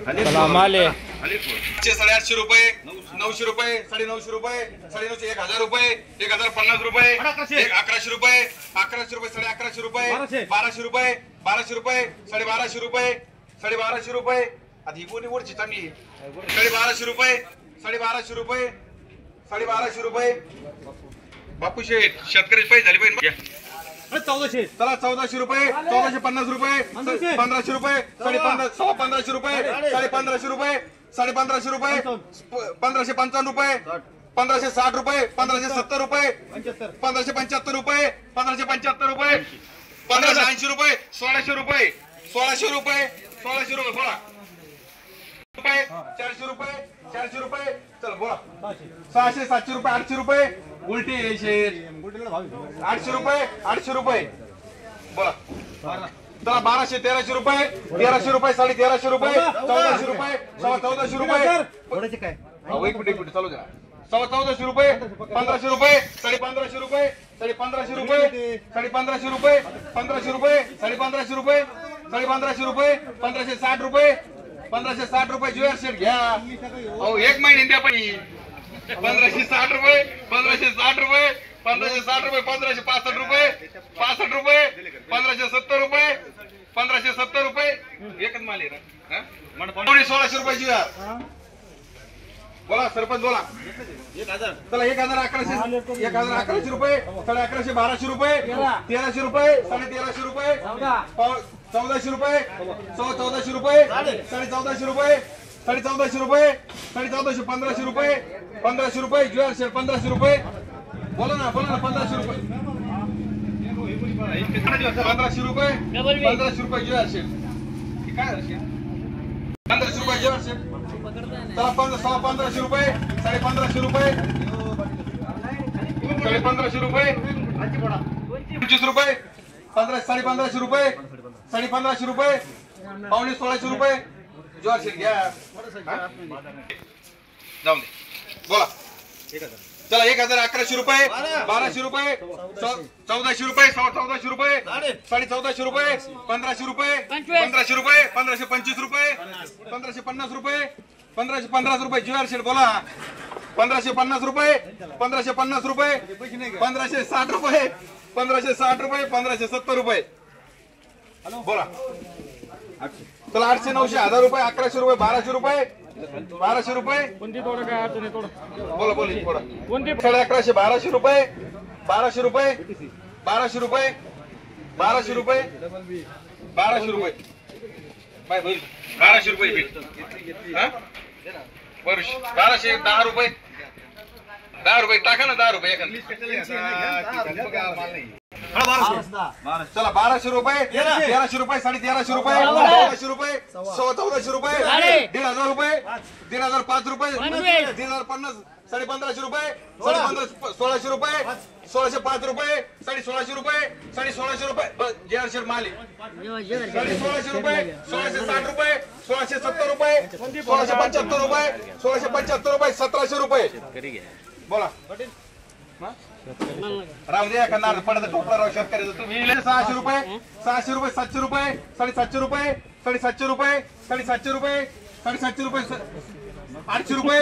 माले 850 रुपये 900 रुपये 950 रुपये 950 1000 रुपये 1050 रुपये 1100 रुपये 1100 रुपये 1150 रुपये 1200 रुपये 1200 रुपये 1250 रुपये 1250 रुपये आता ही कोणी वरची चांगली 1250 रुपये 1250 रुपये 1250 रुपये बापू शेठ शेतकरी पैसे झाले पाहिजे 1400 चला 1400 रुपये 1450 रुपये 1500 रुपये 1550 रुपये 1550 रुपये 1550 रुपये 1555 रुपये 1560 रुपये 1570 रुपये 1575 रुपये 1575 रुपये 1580 रुपये 1600 रुपये 1600 रुपये 1600 रुपये बोला 400 रुपये 400 रुपये चल बोला 600 700 रुपये 800 रुपये उलटी 800 रुपये 800 रुपये बोला चला 1200 1300 रुपये 1300 रुपये 1350 रुपये 1400 रुपये 1400 रुपये काय एक मिनिट चालू द्या 1400 रुपये 1500 रुपये 1550 रुपये 1550 रुपये 1550 रुपये 1500 रुपये 1550 रुपये 1550 रुपये 1560 रुपये 1560 रुपये ज्वेलर सेट घ्या अहो एक महिने द्या पाहिजे 1560 रुपये 1560 रुपये 1560 रुपये 1565 रुपये 65 रुपये 1570 रुपये 1570 रुपये एकच माल आहे ना 1600 रुपये ज्वेलर बोला सरपंच बोला 1000 चला 1111 रुपये 1112 रुपये 1300 रुपये 1350 रुपये 1400 रुपये 1400 रुपये 1450 रुपये 1450 रुपये 1450 1500 रुपये 1500 रुपये ज्वेलर सेट 1500 रुपये बोला ना 1500 रुपये 1500 रुपये 1500 रुपये ज्वेलर सेट काय 1500 रुपये ज्वेलर सेट चला 1500 रुपये 1550 रुपये 1550 रुपये 25 रुपये 1550 रुपये 1550 रुपये 1600 रुपये ज्वेलर सेट घ्या जाऊन दे बोला चला 1111 रुपये 1200 रुपये 1400 रुपये 1400 रुपये 1450 रुपये 1500 रुपये 1500 रुपये 1525 रुपये 1550 रुपये 1515 रुपये ज्वेलर सेट बोला 1550 रुपये 1550 रुपये 1560 रुपये 1560 रुपये 1570 रुपये बोला चला 800 900 1000 रुपये 1100 रुपये 1200 रुपये 1200 रुपये कोणती तोडा काय अडचण आहे तोडा बोला बोला बोला कोणती 1100 1200 रुपये 1200 रुपये 1200 रुपये 1200 रुपये 1200 रुपये बाय भाई 1200 रुपये बिल हां बर 1210 रुपये 10 रुपये टाका ना 10 रुपये एखादी चला 1200 रुपये 1300 रुपये 1350 रुपये 1400 रुपये 1400 रुपये 1500 रुपये 1505 रुपये 1550 1550 रुपये 1600 रुपये 1605 रुपये 1650 रुपये 1650 रुपये ज्वेलर सेट माल 1600 रुपये 1660 रुपये 1670 रुपये 1675 रुपये 1675 रुपये 1700 रुपये बोला राहू द्या का नार पडत टोपला राव शेतकऱ्याचं तुम्ही 600 रुपये 700 रुपये 700 रुपये 750 रुपये 750 रुपये 750 रुपये 800 रुपये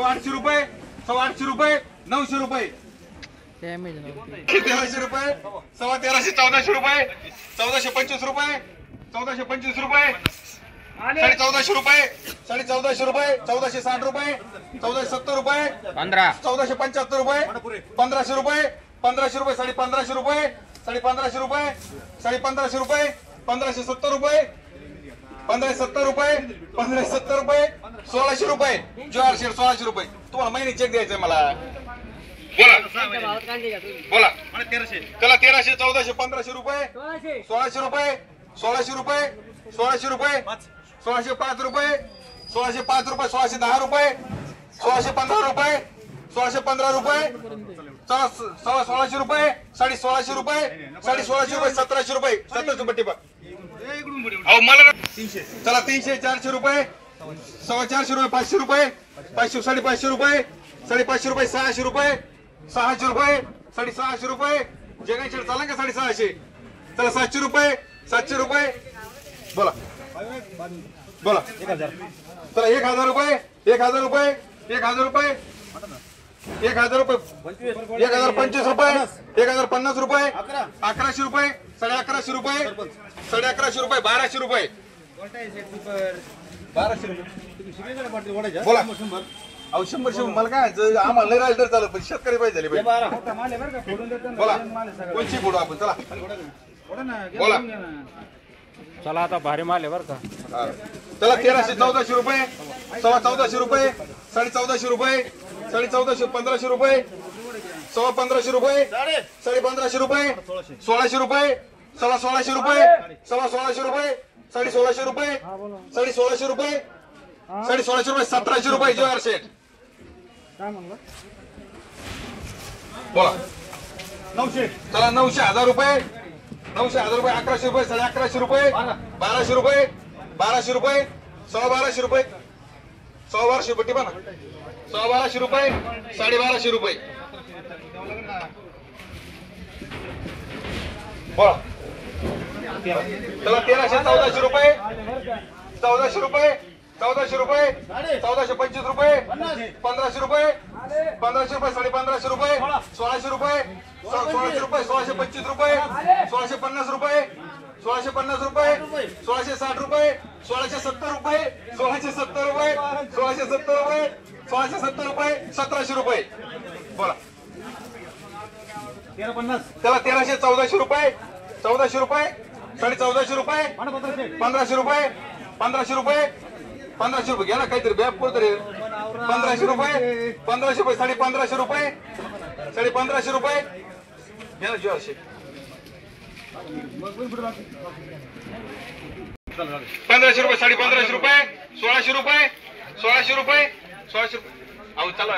800 रुपये 800 रुपये 900 रुपये 1300 रुपये 1300 1400 रुपये 1425 रुपये 1425 रुपये 1450 रुपये 1450 रुपये 1460 रुपये 1470 रुपये 1475 रुपये 1500 रुपये 1500 रुपये 1550 रुपये 1550 रुपये 1550 रुपये 1570 रुपये 1570 रुपये 1570 रुपये 1600 रुपये ज्वेलर सेट 1600 रुपये तुम्हाला महिने चेक द्यायचंय मला बोला बोला चला 1300 1400 1500 रुपये 1600 रुपये 1600 रुपये 1600 रुपये 1605 रुपये 1605 रुपये 1610 रुपये 1615 रुपये 1615 रुपये 1600 रुपये 1650 रुपये 1650 रुपये 1700 रुपये 1700 रुपये टिपा अहो मला 300 चला 300 400 रुपये 450 रुपये 500 रुपये 500 550 रुपये 550 रुपये 600 रुपये 600 रुपये 650 रुपये जगन शेट चालेल का 650 चला 700 रुपये 700 रुपये बोला बोला 1000 चला 1000 रुपये 1000 रुपये 1000 रुपये 1000 रुपये 1025 रुपये 1050 रुपये 1100 रुपये 1150 रुपये 1150 रुपये 1200 रुपये 1200 रुपये बोला अहो 100 मला काय आम्हाला नाही राहिलं तर चालू पण शेतकरी पाहिजे झाले पाहिजे बोला कोणची फोडू आपण चला बोला चला आता भारी माल आहे बरं का. चला 1300-1400 रुपये 1400 रुपये 1450 रुपये 1450 1500 रुपये 1500 रुपये 1500 रुपये 1600 रुपये 1600 रुपये 1600 रुपये 1600 रुपये 1600 रुपये 1600 रुपये 1700 रुपये जवाहर शेठ बोला 900 चला 900 रुपये 1100 रुपये 1100 रुपये 1200 रुपये 1200 रुपये 1200 रुपये 1200 रुपये टिपा ना 1200 रुपये 1250 रुपये बोला चला 1300-1400 रुपये 1400 रुपये 1400 रुपये 1425 रुपये 1500 रुपये 1500 रुपये 1550 रुपये 1600 रुपये 1600 रुपये 1625 रुपये 1650 रुपये 1650 रुपये 1660 रुपये 1670 रुपये 1670 रुपये 1670 रुपये 1670 रुपये 1700 रुपये बोला 1350 चला 1300-1400 रुपये 1400 रुपये 1450 रुपये 1500 रुपये 1500 रुपये 1500 रुपये घ्या ना काहीतरी बॅग पुरत रे 1500 रुपये 1500 रुपये 1550 रुपये 1550 रुपये घ्या ना जवाहर शेठ 1500 रुपये 1550 रुपये 1600 रुपये 1600 रुपये 1600 रुपये अहो चला